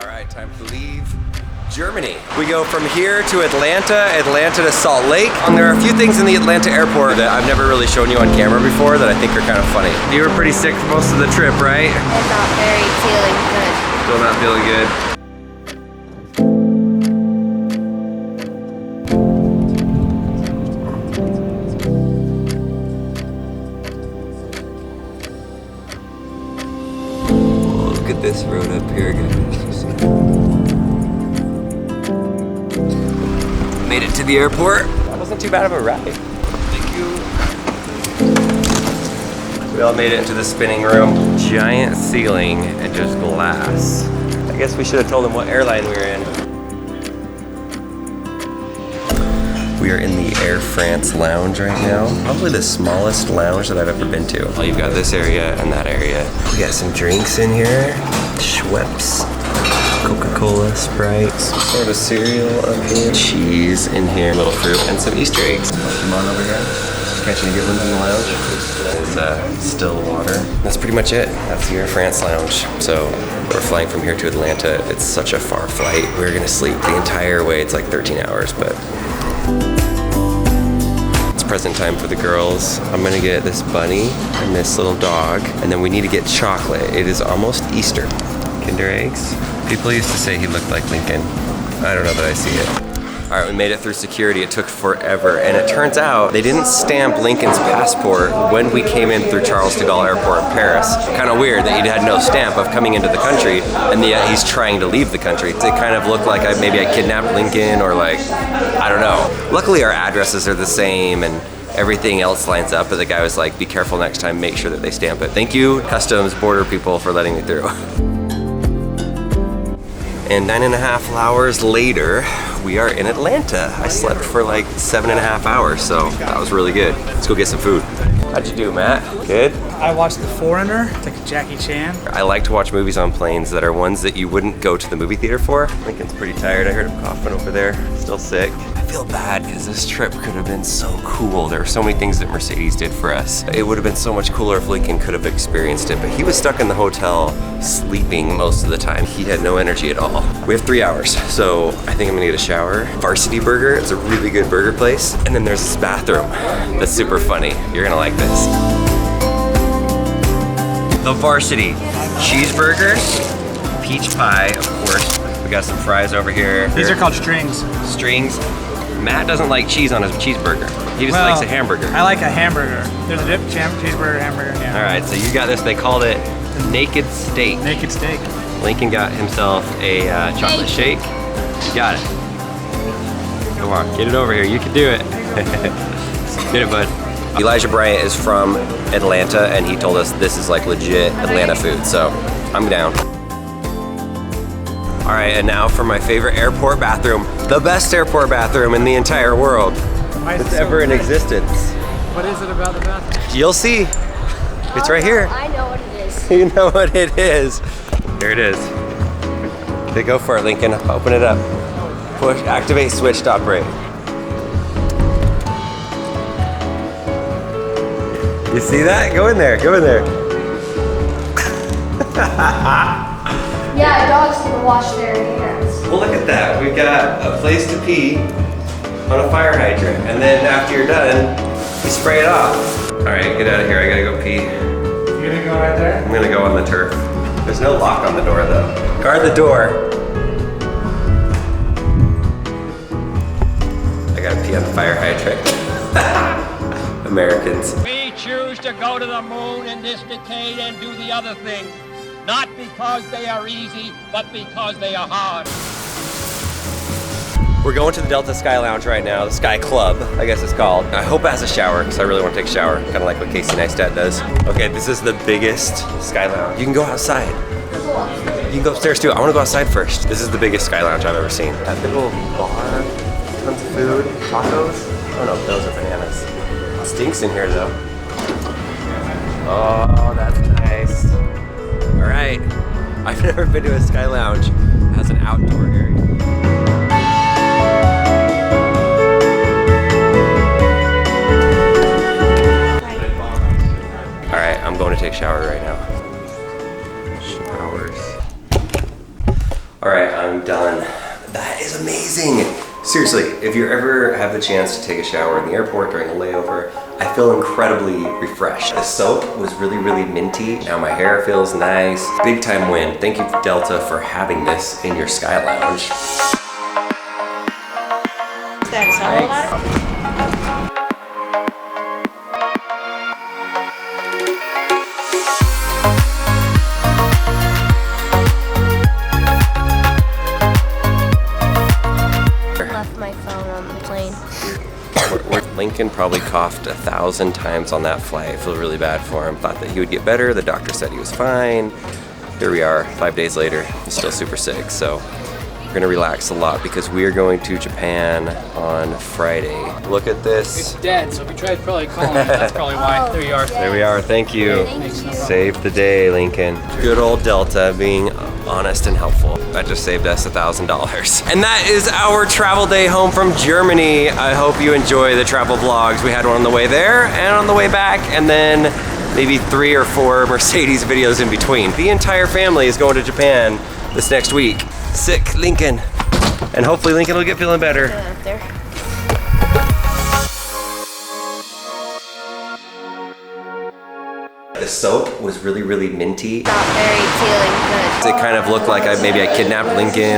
All right, time to leave Germany. We go from here to Atlanta, Atlanta to Salt Lake. There are a few things in the Atlanta airport that I've never really shown you on camera before that I think are kind of funny. You were pretty sick for most of the trip, right? I'm not very feeling good. Still not feeling good. Look at this road up here, guys. Made it to the airport. That wasn't too bad of a ride. Thank you. We all made it into the spinning room. Giant ceiling and just glass. I guess we should have told them what airline we were in. We are in the Air France lounge right now. Probably the smallest lounge that I've ever been to. Oh, you've got this area and that area. We got some drinks in here. Schweppes, Coca-Cola, Sprite, some sort of cereal up here. Cheese in here, little fruit, and some Easter eggs. Pokemon over here. Catch any good ones in the lounge. There's still water. That's pretty much it. That's the Air France lounge. So we're flying from here to Atlanta. It's such a far flight. We're gonna sleep the entire way. It's like 13 hours, but it's present time for the girls. I'm gonna get this bunny and this little dog, and then we need to get chocolate. It is almost Easter. Kinder eggs. People used to say he looked like Lincoln. I don't know that I see it. All right, we made it through security. It took forever, and it turns out they didn't stamp Lincoln's passport when we came in through Charles de Gaulle Airport in Paris. Kind of weird that he had no stamp of coming into the country, and yet he's trying to leave the country. It kind of looked like maybe I kidnapped Lincoln, or like, I don't know. Luckily, our addresses are the same, and everything else lines up, but the guy was like, be careful next time, make sure that they stamp it. Thank you, Customs border people, for letting me through. And 9.5 hours later, we are in Atlanta. I slept for like 7.5 hours, so that was really good. Let's go get some food. How'd you do, Matt? Good? I watched The Foreigner, it's like Jackie Chan. I like to watch movies on planes that are ones that you wouldn't go to the movie theater for. Lincoln's pretty tired. I heard him coughing over there. Still sick. I feel bad because this trip could have been so cool. There were so many things that Mercedes did for us. It would have been so much cooler if Lincoln could have experienced it, but he was stuck in the hotel sleeping most of the time. He had no energy at all. We have 3 hours, so I think I'm gonna get a shower. Varsity Burger is a really good burger place. And then there's this bathroom that's super funny. You're gonna like this. The Varsity cheeseburger, peach pie, of course. We got some fries over here. These are called strings. Strings. Matt doesn't like cheese on his cheeseburger. He just likes a hamburger. I like a hamburger. There's a dip, cheeseburger, hamburger, yeah. All right, so you got this. They called it Naked Steak. Naked steak. Lincoln got himself a chocolate shake. You got it. Come on, get it over here. You can do it. Get it, bud. Elijah Bryant is from Atlanta, and he told us this is like legit Atlanta food, so I'm down. All right, and now for my favorite airport bathroom, the best airport bathroom in the entire world that's ever in existence. What is it about the bathroom? You'll see. It's right here. I know what it is. You know what it is. Here it is. Okay, go for it, Lincoln. Open it up. Push, activate switch to operate. You see that? Go in there, go in there. Yeah, dogs can wash their hands. Well, look at that. We've got a place to pee on a fire hydrant. And then after you're done, you spray it off. All right, get out of here. I gotta go pee. You gonna go right there? I'm gonna go on the turf. There's no lock on the door though. Guard the door. I gotta pee on the fire hydrant. Americans. We choose to go to the moon in this decade and do the other thing, not because they are easy, but because they are hard. We're going to the Delta Sky Lounge right now, the Sky Club, I guess it's called. I hope it has a shower, because I really want to take a shower, kind of like what Casey Neistat does. Okay, this is the biggest Sky Lounge. You can go outside. You can go upstairs too. I want to go outside first. This is the biggest Sky Lounge I've ever seen. That big little bar, tons of food, tacos. I don't know if those are bananas. It stinks in here though. Oh, that's nice. All right, I've never been to a Sky Lounge. It has an outdoor area. All right, I'm going to take a shower right now. Showers. All right, I'm done. That is amazing. Seriously, if you ever have the chance to take a shower in the airport during a layover, I feel incredibly refreshed. The soap was really, really minty. Now my hair feels nice. Big time win. Thank you, Delta, for having this in your Sky Lounge. Left my phone on the plane. Lincoln probably coughed 1,000 times on that flight. I feel really bad for him. Thought that he would get better. The doctor said he was fine. Here we are, 5 days later. He's still super sick. So we're gonna relax a lot because we are going to Japan on Friday. Look at this. It's dead, so if you tried probably calling it, that's probably why. There you are. There we are. Thank you. Thank you. Saved the day, Lincoln. Good old Delta being honest and helpful. That just saved us $1,000. And that is our travel day home from Germany. I hope you enjoy the travel vlogs. We had one on the way there and on the way back, and then maybe 3 or 4 Mercedes videos in between. The entire family is going to Japan this next week. Sick Lincoln. And hopefully Lincoln will get feeling better. Up there. The soap was really, really minty. Not very feeling good. It kind of looked like maybe I kidnapped Lincoln